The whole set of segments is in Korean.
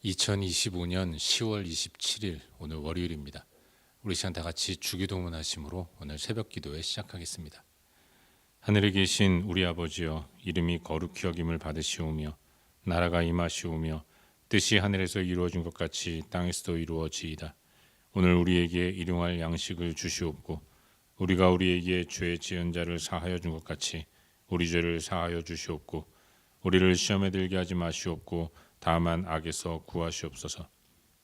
(2025년 10월 27일) 오늘 월요일입니다. 우리 시간 다 같이 주기도문 하심으로 오늘 새벽 기도회 시작하겠습니다. 하늘에 계신 우리 아버지여, 이름이 거룩히 여김을 받으시오며 나라가 임하시오며 뜻이 하늘에서 이루어진 것 같이 땅에서도 이루어지이다. 오늘 우리에게 일용할 양식을 주시옵고, 우리가 우리에게 죄 지은 자를 사하여 준 것 같이 우리 죄를 사하여 주시옵고, 우리를 시험에 들게 하지 마시옵고 다만 악에서 구하시옵소서.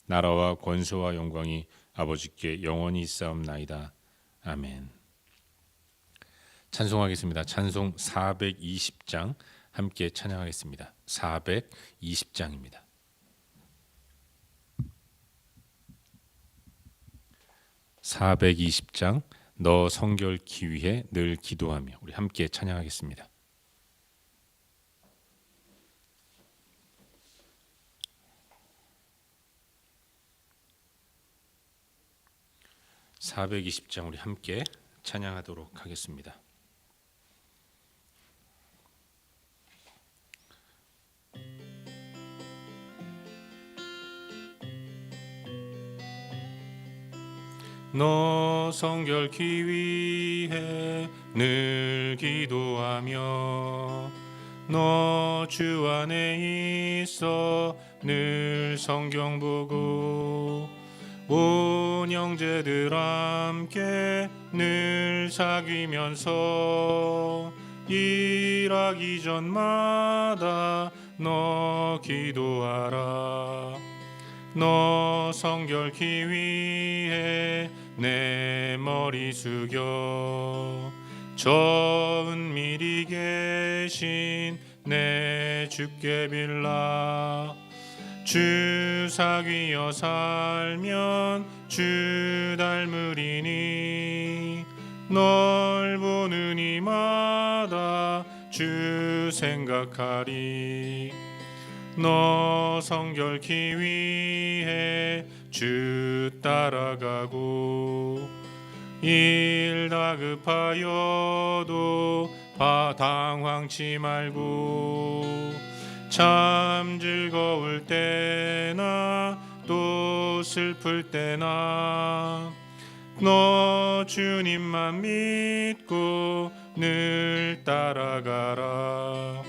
나라와 권세와 영광이 아버지께 영원히 있사옵나이다. 아멘. 찬송하겠습니다. 찬송 420장 함께 찬양하겠습니다. 420장입니다. (420장) 너 성결케 위해 늘 기도하며. 우리 함께 찬양하겠습니다. (420장) 우리 함께 찬양하도록 하겠습니다. 너 성결케 위해 늘 기도하며 너 주 안에 있어 늘 성경 보고 온 형제들 함께 늘 사귀면서 일하기 전마다 너 기도하라. 너 성결케 위해 내 머리 숙여 저 은밀히 계신 내 주께 빌라. 주 사귀어 살면 주 닮으리니 널 보는 이마다 주 생각하리. 너 성결케 위해 주 따라가고 일 다급하여도 당황치 말고 참 즐거울 때나 또 슬플 때나 너 주님만 믿고 늘 따라가라.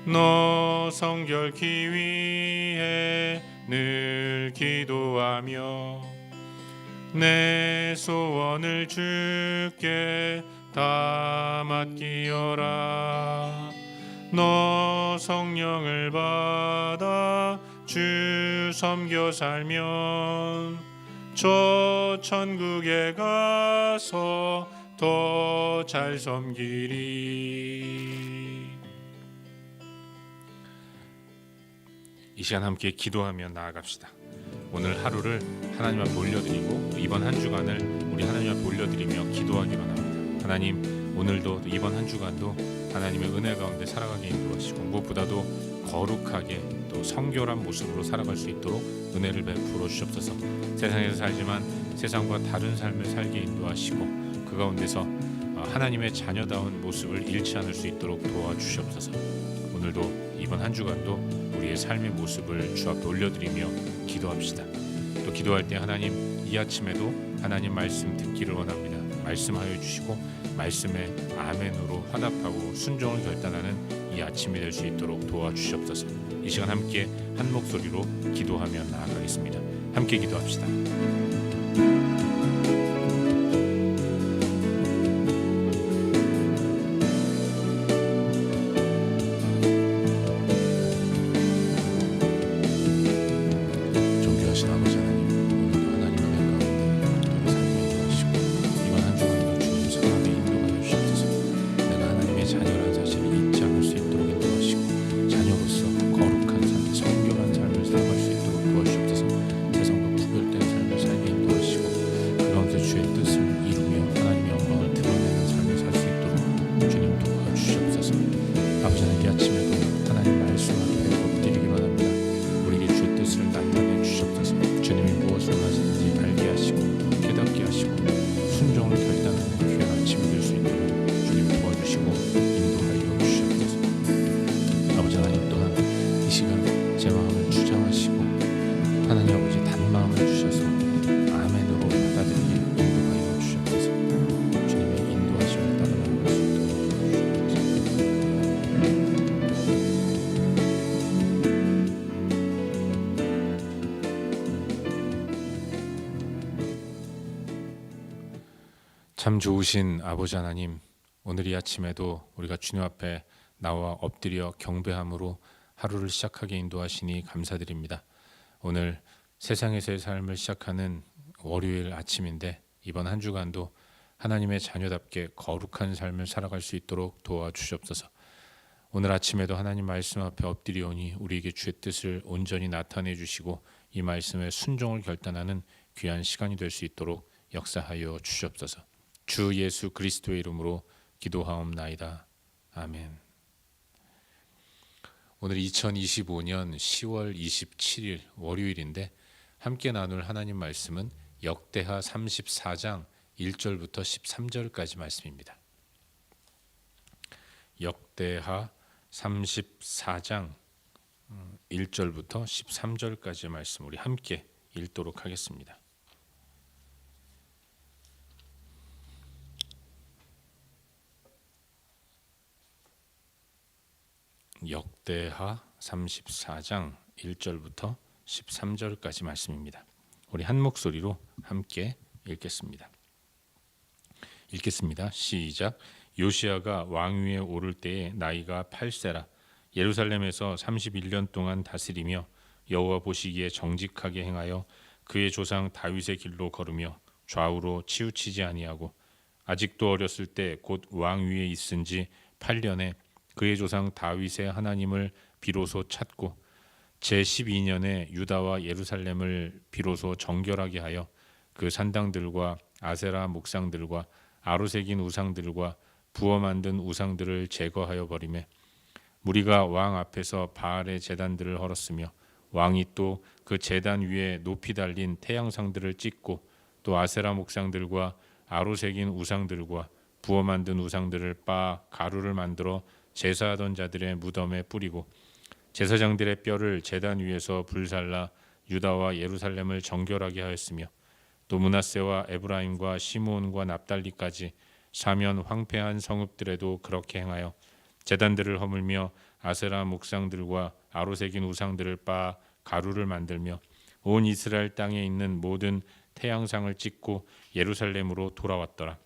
너 성결케 위해 늘 기도하며 내 소원을 주께 다 맡기어라. 너 성령을 받아 주 섬겨 살면 저 천국에 가서 더 잘 섬기리. 이 시간 함께 기도하며 나아갑시다. 오늘 하루를 하나님 앞에 올려드리고 이번 한 주간을 우리 하나님 앞에 올려드리며 기도하기로 합니다. 하나님, 오늘도 이번 한 주간도 하나님의 은혜 가운데 살아가게 인도하시고 무엇보다도 거룩하게 또 성결한 모습으로 살아갈 수 있도록 은혜를 베풀어 주시옵소서. 세상에서 살지만 세상과 다른 삶을 살게 인도하시고 그 가운데서 하나님의 자녀다운 모습을 잃지 않을 수 있도록 도와주시옵소서. 오늘도 이번 한 주간도 우리의 삶의 모습을 주 앞에 올려드리며 기도합시다. 또 기도할 때 하나님, 이 아침에도 하나님 말씀 듣기를 원합니다. 말씀하여 주시고 말씀에 아멘으로 화답하고 순종을 결단하는 이 아침이 될 수 있도록 도와주시옵소서. 이 시간 함께 한 목소리로 기도하며 나아가겠습니다. 함께 기도합시다. 존귀하신 아버지 하나님, 오늘도 하나님 은혜 가운데 우리의 삶을 인도하시고 이번 한 주간도 주님 선하게 인도하여 주시옵소서. 내가 하나님의 자녀라는 사실을 잊지 않을 수 있도록 인도하시고 자녀로서 거룩한 삶, 성결한 삶을 살아갈 수 있도록 도와주시옵소서. 세상과 구별된 삶을 살게 인도하시고 그 가운데 주의 뜻을 이루며 하나님의 영광을 드러내는 삶을 살 수 있도록 주님 도와주시옵소서. 아버지 하나님, 이 아침에도 하나님 말씀 앞에 엎드리기 바랍니다. 우리에게 주의 뜻을 나타내 주시옵소서. 주님이 무엇을 하시는지 알게 하시고 깨닫게 하시고 순종을 결단하는 귀한 아침이 될 수 있도록 주님 도와주시고 인도하여 주시옵소서. 아버지 하나님, 또한 이 시간 제 마음을 주장하시고 하나님 아버지 단마음을 주셔서 아멘으로 받아들이게 인도하여 주시옵소서. 주님의 인도하심을 따라 나아갈 수 있도록 도와주시옵소서. 참 좋으신 아버지 하나님, 오늘 이 아침에도 우리가 주님 앞에 나와 엎드려 경배함으로 하루를 시작하게 인도하시니 감사드립니다. 오늘 세상에서의 삶을 시작하는 월요일 아침인데 이번 한 주간도 하나님의 자녀답게 거룩한 삶을 살아갈 수 있도록 도와주시옵소서. 오늘 아침에도 하나님 말씀 앞에 엎드리오니 우리에게 주의 뜻을 온전히 나타내 주시고 이 말씀에 순종을 결단하는 귀한 시간이 될 수 있도록 역사하여 주시옵소서. 주 예수 그리스도의 이름으로 기도하옵나이다. 아멘. 오늘 2025년 10월 27일 월요일인데 함께 나눌 하나님 말씀은 역대하 34장 1절부터 13절까지 말씀입니다. 역대하 34장 1절부터 13절까지의 말씀 우리 함께 읽도록 하겠습니다. 역대하 34장 1절부터 13절까지 말씀입니다. 우리 한 목소리로 함께 읽겠습니다. 시작. 요시야가 왕위에 오를 때에 나이가 8세라. 예루살렘에서 31년 동안 다스리며 여호와 보시기에 정직하게 행하여 그의 조상 다윗의 길로 걸으며 좌우로 치우치지 아니하고 아직도 어렸을 때 곧 왕위에 있은 지 8년에 그의 조상 다윗의 하나님을 비로소 찾고 제12년에 유다와 예루살렘을 비로소 정결하게 하여 그 산당들과 아세라 목상들과 아로새긴 우상들과 부어 만든 우상들을 제거하여 버리매 무리가 왕 앞에서 바알의 제단들을 헐었으며 왕이 또 그 제단 위에 높이 달린 태양상들을 찍고 또 아세라 목상들과 아로새긴 우상들과 부어 만든 우상들을 빻아 가루를 만들어 제사하던 자들의 무덤에 뿌리고 제사장들의 뼈를 제단 위에서 불살라 유다와 예루살렘을 정결하게 하였으며 또 므낫세와 에브라임과 시므온과 납달리까지 사면 황폐한 성읍들에도 그렇게 행하여 제단들을 허물며 아세라 목상들과 아로새긴 우상들을 빻아 가루를 만들며 온 이스라엘 땅에 있는 모든 태양상을 찍고 예루살렘으로 돌아왔더라.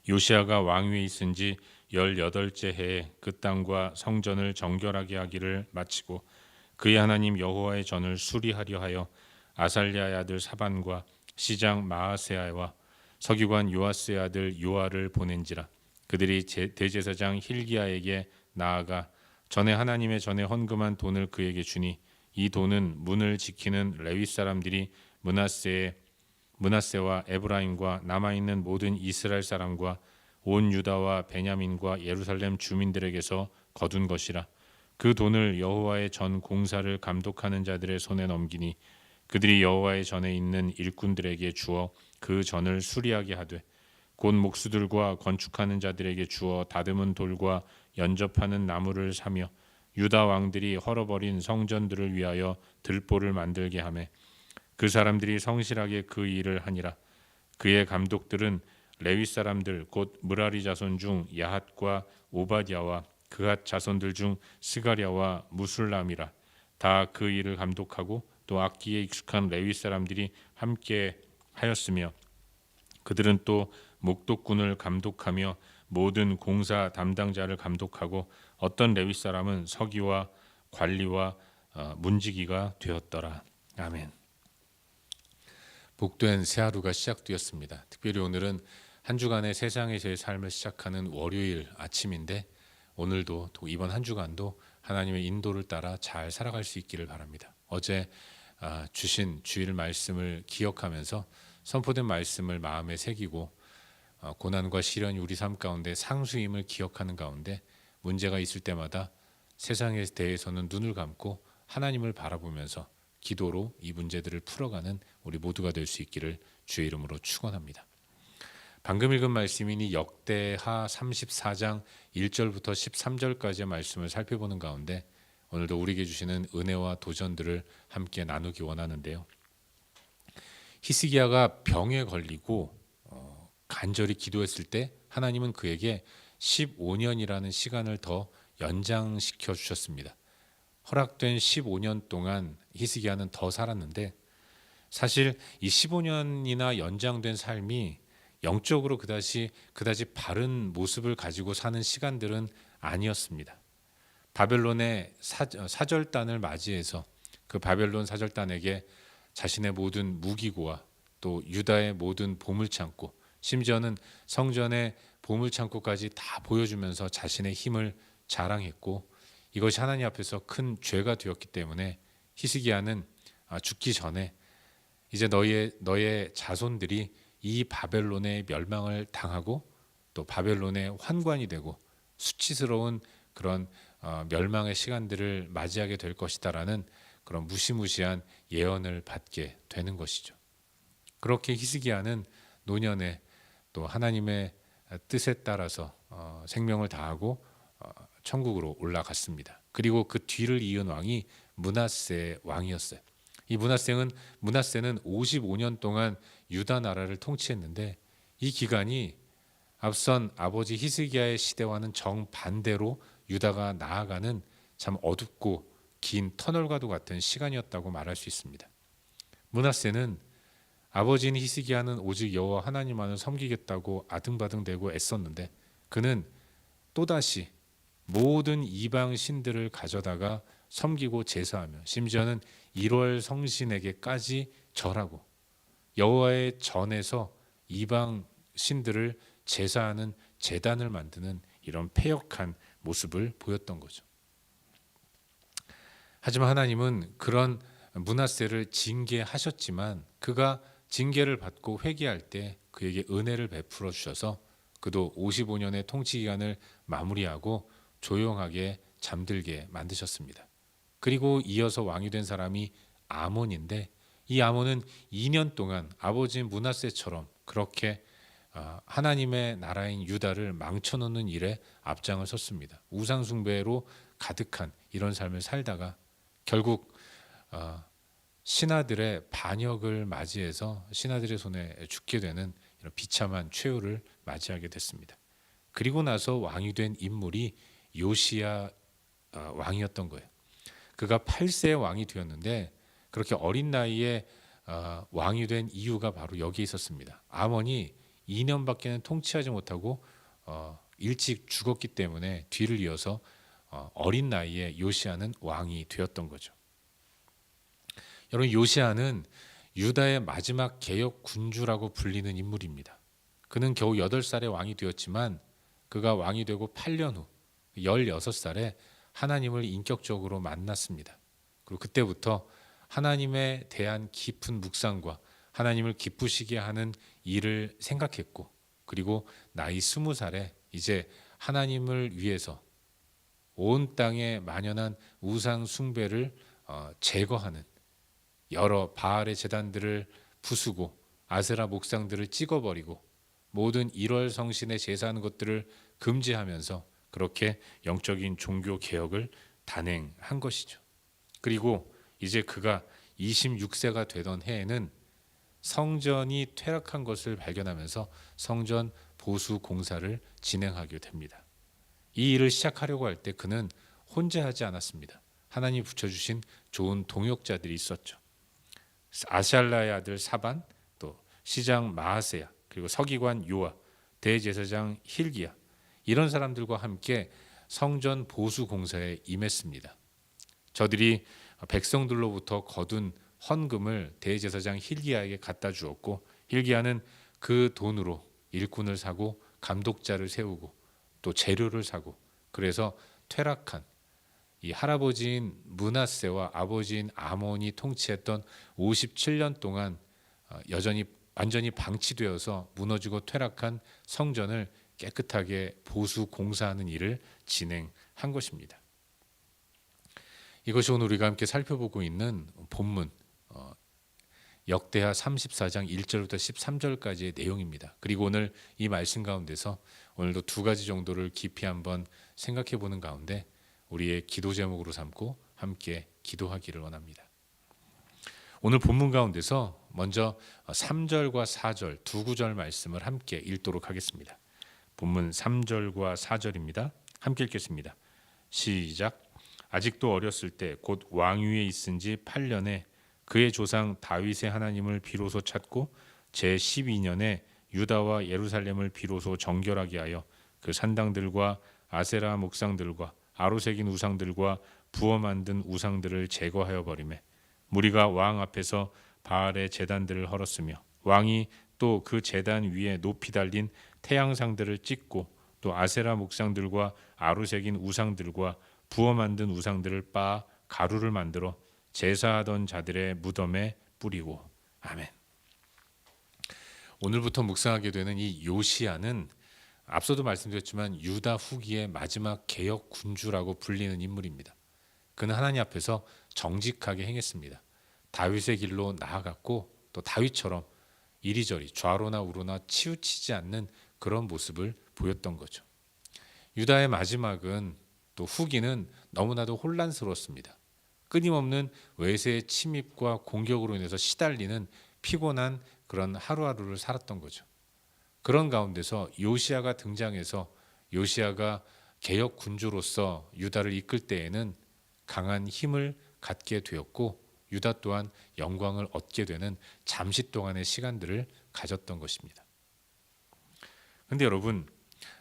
요시야가 왕위에 있은 지 18째 해에 그 땅과 성전을 정결하게 하기를 마치고 그의 하나님 여호와의 전을 수리하려 하여 아살랴의 아들 사반과 시장 마아세야와 서기관 요아스의 아들 요아를 보낸지라. 그들이 대제사장 힐기야에게 나아가 전에 하나님의 전에 헌금한 돈을 그에게 주니 이 돈은 문을 지키는 레위 사람들이 므낫세와 에브라임과 남아있는 모든 이스라엘 사람과 온 유다와 베냐민과 예루살렘 주민들에게서 거둔 것이라. 그 돈을 여호와의 전 공사를 감독하는 자들의 손에 넘기니 그들이 여호와의 전에 있는 일꾼들에게 주어 그 전을 수리하게 하되 곧 목수들과 건축하는 자들에게 주어 다듬은 돌과 연접하는 나무를 사며 유다 왕들이 헐어버린 성전들을 위하여 들보를 만들게 하매 그 사람들이 성실하게 그 일을 하니라. 그의 감독들은 레위 사람들 곧 무라리 자손 중 야핫과 오바댜와 그핫 자손들 중 스가랴와 무술람이라. 다 그 일을 감독하고 또 악기에 익숙한 레위 사람들이 함께 하였으며 그들은 또 목독군을 감독하며 모든 공사 담당자를 감독하고 어떤 레위 사람은 서기와 관리와 문지기가 되었더라. 아멘. 복된 새 하루가 시작되었습니다. 특별히 오늘은 한 주간의 세상에서의 삶을 시작하는 월요일 아침인데 오늘도 또 이번 한 주간도 하나님의 인도를 따라 잘 살아갈 수 있기를 바랍니다. 어제 주신 주일 말씀을 기억하면서 선포된 말씀을 마음에 새기고 고난과 시련이 우리 삶 가운데 상수임을 기억하는 가운데 문제가 있을 때마다 세상에 대해서는 눈을 감고 하나님을 바라보면서 기도로 이 문제들을 풀어가는 우리 모두가 될 수 있기를 주의 이름으로 축원합니다. 방금 읽은 말씀이니 역대하 34장 1절부터 13절까지의 말씀을 살펴보는 가운데 오늘도 우리에게 주시는 은혜와 도전들을 함께 나누기 원하는데요. 히스기야가 병에 걸리고 간절히 기도했을 때 하나님은 그에게 15년이라는 시간을 더 연장시켜 주셨습니다. 허락된 15년 동안 히스기야는 더 살았는데 사실 이 15년이나 연장된 삶이 영적으로 그다지 바른 모습을 가지고 사는 시간들은 아니었습니다. 바벨론의 사절단을 맞이해서 그 바벨론 사절단에게 자신의 모든 무기고와 또 유다의 모든 보물창고, 심지어는 성전의 보물창고까지 다 보여주면서 자신의 힘을 자랑했고 이것이 하나님 앞에서 큰 죄가 되었기 때문에 히스기야는 죽기 전에 이제 너의 자손들이 이 바벨론의 멸망을 당하고 또 바벨론의 환관이 되고 수치스러운 그런 멸망의 시간들을 맞이하게 될 것이다라는 그런 무시무시한 예언을 받게 되는 것이죠. 그렇게 히스기야는 노년에 또 하나님의 뜻에 따라서 생명을 다하고 천국으로 올라갔습니다. 그리고 그 뒤를 이은 왕이 므낫세 왕이었어요. 이 므낫세는 55년 동안 유다 나라를 통치했는데 이 기간이 앞선 아버지 히스기야의 시대와는 정반대로 유다가 나아가는 참 어둡고 긴 터널과도 같은 시간이었다고 말할 수 있습니다. 므낫세는 아버지인 히스기야는 오직 여호와 하나님만을 섬기겠다고 아등바등대고 애썼는데 그는 또다시 모든 이방 신들을 가져다가 섬기고 제사하며 심지어는 1월 성신에게까지 절하고 여호와의 전에서 이방 신들을 제사하는 제단을 만드는 이런 패역한 모습을 보였던 거죠. 하지만 하나님은 그런 므낫세를 징계하셨지만 그가 징계를 받고 회개할 때 그에게 은혜를 베풀어 주셔서 그도 55년의 통치 기간을 마무리하고 조용하게 잠들게 만드셨습니다. 그리고 이어서 왕이 된 사람이 아몬인데 이 아몬은 2년 동안 아버지인 므낫세처럼 그렇게 하나님의 나라인 유다를 망쳐놓는 일에 앞장을 섰습니다. 우상 숭배로 가득한 이런 삶을 살다가 결국 신하들의 반역을 맞이해서 신하들의 손에 죽게 되는 이런 비참한 최후를 맞이하게 됐습니다. 그리고 나서 왕이 된 인물이 요시야 왕이었던 거예요. 그가 8세의 왕이 되었는데 그렇게 어린 나이에 왕이 된 이유가 바로 여기에 있었습니다. 아몬이 2년밖에는 통치하지 못하고 일찍 죽었기 때문에 뒤를 이어서 어린 나이에 요시야는 왕이 되었던 거죠. 여러분, 요시야는 유다의 마지막 개혁 군주라고 불리는 인물입니다. 그는 겨우 8살에 왕이 되었지만 그가 왕이 되고 8년 후 16살에 하나님을 인격적으로 만났습니다. 그리고 그때부터 하나님에 대한 깊은 묵상과 하나님을 기쁘시게 하는 일을 생각했고 그리고 나이 20살에 이제 하나님을 위해서 온 땅에 만연한 우상 숭배를 제거하는 여러 바알의 제단들을 부수고 아세라 목상들을 찍어버리고 모든 일월 성신에 제사하는 것들을 금지하면서 그렇게 영적인 종교 개혁을 단행한 것이죠. 그리고 이제 그가 26세가 되던 해에는 성전이 퇴락한 것을 발견하면서 성전 보수 공사를 진행하게 됩니다. 이 일을 시작하려고 할 때 그는 혼자 하지 않았습니다. 하나님이 붙여주신 좋은 동역자들이 있었죠. 아샬라의 아들 사반, 또 시장 마하세야, 그리고 서기관 요아, 대제사장 힐기야, 이런 사람들과 함께 성전 보수 공사에 임했습니다. 저들이 백성들로부터 거둔 헌금을 대제사장 힐기야에게 갖다 주었고, 힐기야는 그 돈으로 일꾼을 사고 감독자를 세우고 또 재료를 사고, 그래서 퇴락한 이 할아버지인 므낫세와 아버지인 아몬이 통치했던 57년 동안 여전히 완전히 방치되어서 무너지고 퇴락한 성전을 깨끗하게 보수 공사하는 일을 진행한 것입니다. 이것이 오늘 우리가 함께 살펴보고 있는 본문 역대하 34장 1절부터 13절까지의 내용입니다. 그리고 오늘 이 말씀 가운데서 오늘도 두 가지 정도를 깊이 한번 생각해 보는 가운데 우리의 기도 제목으로 삼고 함께 기도하기를 원합니다. 오늘 본문 가운데서 먼저 3절과 4절 두 구절 말씀을 함께 읽도록 하겠습니다. 본문 3절과 4절입니다. 함께 읽겠습니다. 시작. 아직도 어렸을 때 곧 왕위에 있은 지 8년에 그의 조상 다윗의 하나님을 비로소 찾고 제12년에 유다와 예루살렘을 비로소 정결하게 하여 그 산당들과 아세라 목상들과 아로새긴 우상들과 부어 만든 우상들을 제거하여 버리매 무리가 왕 앞에서 바알의 제단들을 헐었으며 왕이 또 그 제단 위에 높이 달린 태양상들을 찍고 또 아세라 목상들과 아로새긴 우상들과 부어 만든 우상들을 빻아 가루를 만들어 제사하던 자들의 무덤에 뿌리고. 아멘. 오늘부터 묵상하게 되는 이 요시야는 앞서도 말씀드렸지만 유다 후기의 마지막 개혁 군주라고 불리는 인물입니다. 그는 하나님 앞에서 정직하게 행했습니다. 다윗의 길로 나아갔고 또 다윗처럼 이리저리 좌로나 우로나 치우치지 않는 그런 모습을 보였던 거죠. 유다의 마지막은 또 후기는 너무나도 혼란스러웠습니다. 끊임없는 외세의 침입과 공격으로 인해서 시달리는 피곤한 그런 하루하루를 살았던 거죠. 그런 가운데서 요시야가 등장해서 요시야가 개혁 군주로서 유다를 이끌 때에는 강한 힘을 갖게 되었고 유다 또한 영광을 얻게 되는 잠시 동안의 시간들을 가졌던 것입니다. 그런데 여러분,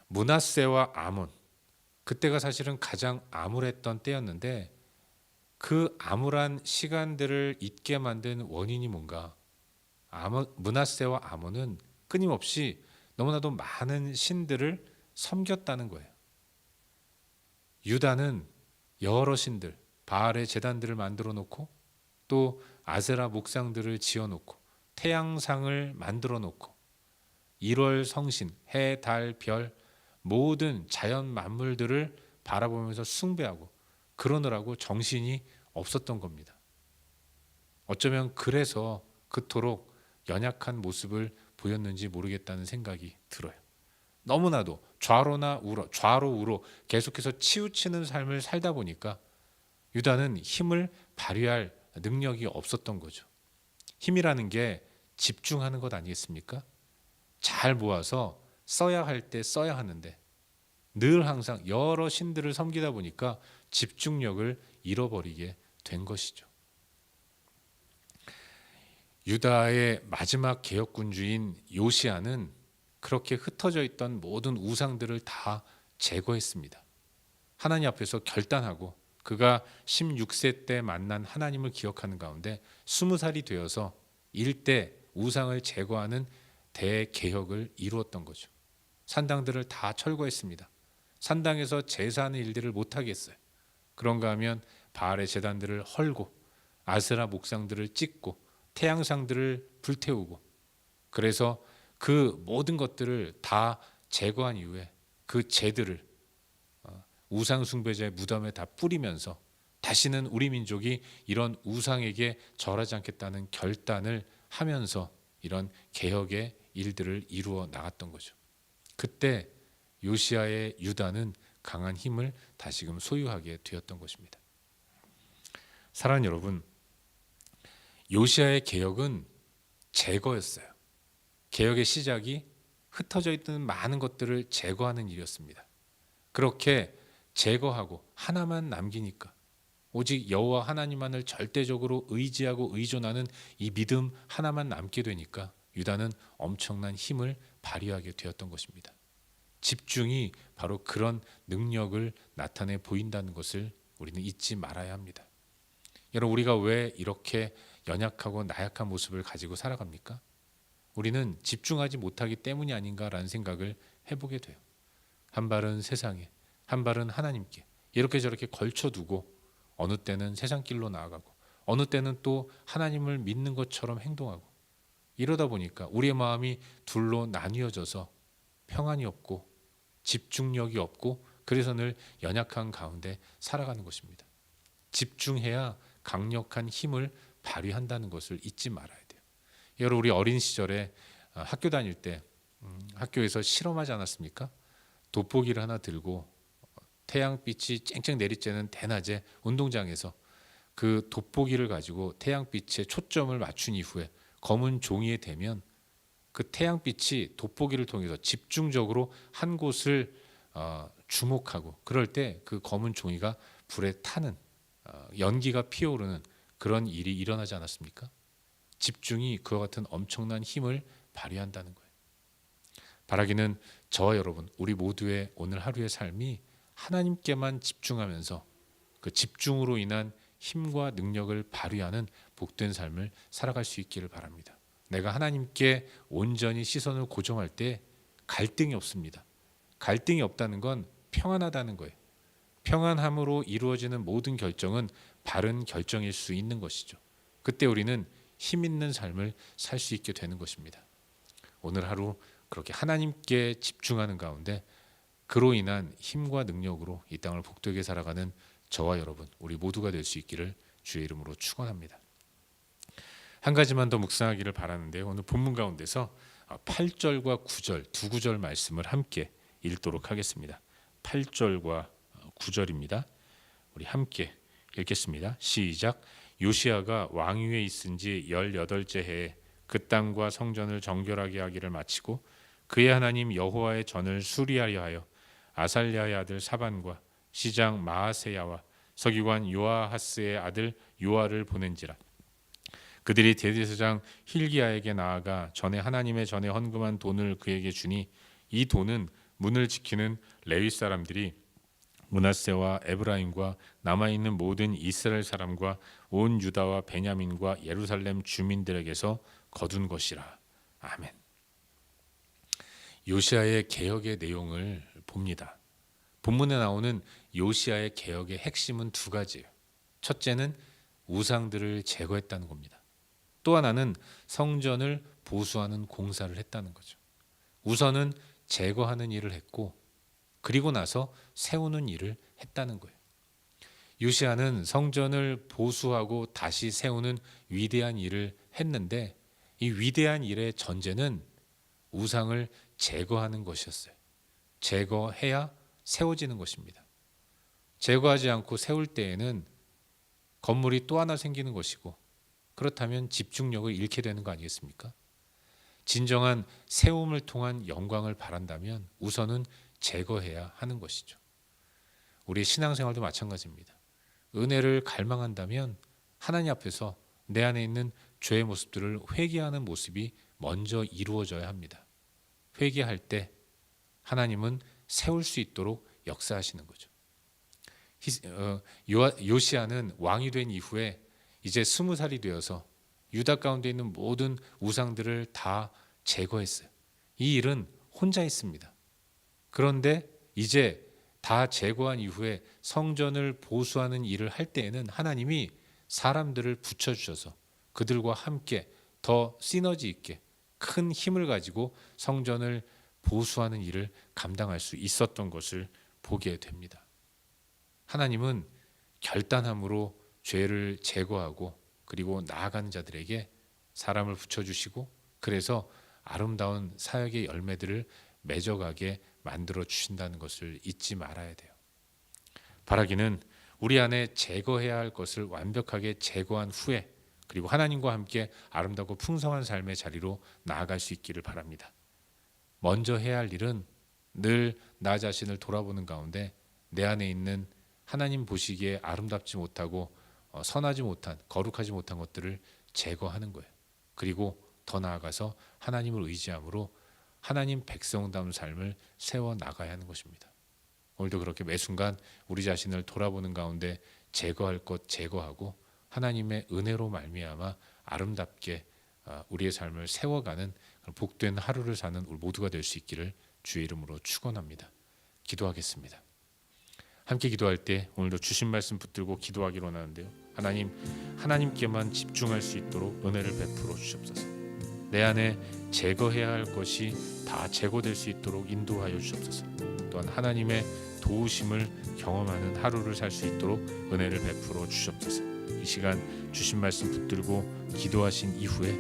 므낫세와 아몬, 그때가 사실은 가장 암울했던 때였는데 그 암울한 시간들을 잊게 만든 원인이 뭔가? 므낫세와 아몬은 끊임없이 너무나도 많은 신들을 섬겼다는 거예요. 유다는 여러 신들, 바알의 제단들을 만들어 놓고 또 아세라 목상들을 지어 놓고 태양상을 만들어 놓고 1월 성신, 해, 달, 별 모든 자연 만물들을 바라보면서 숭배하고 그러느라고 정신이 없었던 겁니다. 어쩌면 그래서 그토록 연약한 모습을 보였는지 모르겠다는 생각이 들어요. 너무나도 좌로 우로 계속해서 치우치는 삶을 살다 보니까 유다는 힘을 발휘할 능력이 없었던 거죠. 힘이라는 게 집중하는 것 아니겠습니까? 잘 모아서 써야 할 때 써야 하는데 늘 항상 여러 신들을 섬기다 보니까 집중력을 잃어버리게 된 것이죠. 유다의 마지막 개혁군주인 요시야는 그렇게 흩어져 있던 모든 우상들을 다 제거했습니다. 하나님 앞에서 결단하고 그가 16세 때 만난 하나님을 기억하는 가운데 20살이 되어서 일대 우상을 제거하는 대개혁을 이루었던 거죠. 산당들을 다 철거했습니다. 산당에서 제사하는 일들을 못하게 했어요. 그런가 하면 바알의 제단들을 헐고 아세라 목상들을 찍고 태양상들을 불태우고 그래서 그 모든 것들을 다 제거한 이후에 그 재들을 우상 숭배자의 무덤에 다 뿌리면서 다시는 우리 민족이 이런 우상에게 절하지 않겠다는 결단을 하면서 이런 개혁의 일들을 이루어 나갔던 거죠. 그때 요시야의 유다는 강한 힘을 다시금 소유하게 되었던 것입니다. 사랑하는 여러분, 요시야의 개혁은 제거였어요. 개혁의 시작이 흩어져 있던 많은 것들을 제거하는 일이었습니다. 그렇게 제거하고 하나만 남기니까, 오직 여호와 하나님만을 절대적으로 의지하고 의존하는 이 믿음 하나만 남게 되니까 유다는 엄청난 힘을 발휘하게 되었던 것입니다. 집중이 바로 그런 능력을 나타내 보인다는 것을 우리는 잊지 말아야 합니다. 여러분, 우리가 왜 이렇게 연약하고 나약한 모습을 가지고 살아갑니까? 우리는 집중하지 못하기 때문이 아닌가라는 생각을 해보게 돼요. 한 발은 세상에, 한 발은 하나님께 이렇게 저렇게 걸쳐두고 어느 때는 세상 길로 나아가고 어느 때는 또 하나님을 믿는 것처럼 행동하고, 이러다 보니까 우리의 마음이 둘로 나뉘어져서 평안이 없고 집중력이 없고, 그래서 늘 연약한 가운데 살아가는 것입니다. 집중해야 강력한 힘을 발휘한다는 것을 잊지 말아야 돼요. 여러분, 우리 어린 시절에 학교 다닐 때 학교에서 실험하지 않았습니까? 돋보기를 하나 들고 태양빛이 쨍쨍 내리쬐는 대낮에 운동장에서 그 돋보기를 가지고 태양빛에 초점을 맞춘 이후에 검은 종이에 대면 그 태양빛이 돋보기를 통해서 집중적으로 한 곳을 주목하고, 그럴 때 그 검은 종이가 불에 타는, 연기가 피어오르는 그런 일이 일어나지 않았습니까? 집중이 그와 같은 엄청난 힘을 발휘한다는 거예요. 바라기는 저와 여러분, 우리 모두의 오늘 하루의 삶이 하나님께만 집중하면서 그 집중으로 인한 힘과 능력을 발휘하는 복된 삶을 살아갈 수 있기를 바랍니다. 내가 하나님께 온전히 시선을 고정할 때 갈등이 없습니다. 갈등이 없다는 건 평안하다는 거예요. 평안함으로 이루어지는 모든 결정은 바른 결정일 수 있는 것이죠. 그때 우리는 힘 있는 삶을 살 수 있게 되는 것입니다. 오늘 하루 그렇게 하나님께 집중하는 가운데 그로 인한 힘과 능력으로 이 땅을 복되게 살아가는 저와 여러분, 우리 모두가 될 수 있기를 주의 이름으로 축원합니다. 한 가지만 더 묵상하기를 바라는데, 오늘 본문 가운데서 8절과 9절 두 구절 말씀을 함께 읽도록 하겠습니다. 8절과 9절입니다. 우리 함께 읽겠습니다. 시작. 요시야가 왕위에 있은 지 18째 해에 그 땅과 성전을 정결하게 하기를 마치고 그의 하나님 여호와의 전을 수리하려 하여 아살랴의 아들 사반과 시장 마아세야와 서기관 요아하스의 아들 요아를 보낸지라. 그들이 대제사장 힐기야에게 나아가 전에 하나님의 전에 헌금한 돈을 그에게 주니, 이 돈은 문을 지키는 레위 사람들이 므낫세와 에브라임과 남아있는 모든 이스라엘 사람과 온 유다와 베냐민과 예루살렘 주민들에게서 거둔 것이라. 아멘. 요시야의 개혁의 내용을 봅니다. 본문에 나오는 요시야의 개혁의 핵심은 두 가지예요. 첫째는 우상들을 제거했다는 겁니다. 또 하나는 성전을 보수하는 공사를 했다는 거죠. 우선은 제거하는 일을 했고, 그리고 나서 세우는 일을 했다는 거예요. 요시야는 성전을 보수하고 다시 세우는 위대한 일을 했는데, 이 위대한 일의 전제는 우상을 제거하는 것이었어요. 제거해야 세워지는 것입니다. 제거하지 않고 세울 때에는 건물이 또 하나 생기는 것이고, 그렇다면 집중력을 잃게 되는 거 아니겠습니까? 진정한 세움을 통한 영광을 바란다면 우선은 제거해야 하는 것이죠. 우리의 신앙생활도 마찬가지입니다. 은혜를 갈망한다면 하나님 앞에서 내 안에 있는 죄의 모습들을 회개하는 모습이 먼저 이루어져야 합니다. 회개할 때 하나님은 세울 수 있도록 역사하시는 거죠. 요시야는 왕이 된 이후에 이제 20살이 되어서 유다 가운데 있는 모든 우상들을 다 제거했어요. 이 일은 혼자 했습니다. 그런데 이제 다 제거한 이후에 성전을 보수하는 일을 할 때에는 하나님이 사람들을 붙여주셔서 그들과 함께 더 시너지 있게, 큰 힘을 가지고 성전을 보수하는 일을 감당할 수 있었던 것을 보게 됩니다. 하나님은 결단함으로 죄를 제거하고 그리고 나아가는 자들에게 사람을 붙여주시고 그래서 아름다운 사역의 열매들을 맺어가게 만들어 주신다는 것을 잊지 말아야 돼요. 바라기는 우리 안에 제거해야 할 것을 완벽하게 제거한 후에 그리고 하나님과 함께 아름답고 풍성한 삶의 자리로 나아갈 수 있기를 바랍니다. 먼저 해야 할 일은 늘 나 자신을 돌아보는 가운데 내 안에 있는 하나님 보시기에 아름답지 못하고 선하지 못한 거룩하지 못한 것들을 제거하는 거예요. 그리고 더 나아가서 하나님을 의지함으로 하나님 백성다운 삶을 세워 나가야 하는 것입니다. 오늘도 그렇게 매 순간 우리 자신을 돌아보는 가운데 제거할 것 제거하고 하나님의 은혜로 말미암아 아름답게 우리의 삶을 세워가는 복된 하루를 사는 우리 모두가 될 수 있기를 주의 이름으로 축원합니다. 기도하겠습니다. 함께 기도할 때 오늘도 주신 말씀 붙들고 기도하기로 하는데요. 하나님께만 집중할 수 있도록 은혜를 베풀어 주시옵소서. 내 안에 제거해야 할 것이 다 제거될 수 있도록 인도하여 주시옵소서. 또한 하나님의 도우심을 경험하는 하루를 살 수 있도록 은혜를 베풀어 주시옵소서. 이 시간 주신 말씀 붙들고 기도하신 이후에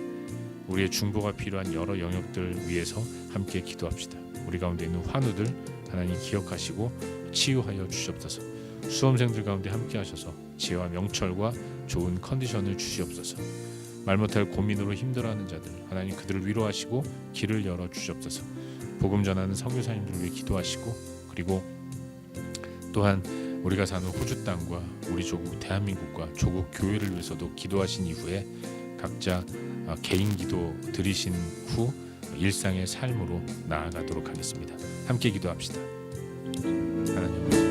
우리의 중보가 필요한 여러 영역들 위해서 함께 기도합시다. 우리 가운데 있는 환우들 하나님 기억하시고 치유하여 주시옵소서. 수험생들 가운데 함께 하셔서 지혜와 명철과 좋은 컨디션을 주시옵소서. 말 못할 고민으로 힘들어하는 자들 하나님 그들을 위로하시고 길을 열어 주시옵소서. 복음 전하는 선교사님들을 위해 기도하시고 그리고 또한 우리가 사는 호주 땅과 우리 조국 대한민국과 조국 교회를 위해서도 기도하신 이후에 각자 개인 기도 드리신 후 일상의 삶으로 나아가도록 하겠습니다. 함께 기도합시다. 하나님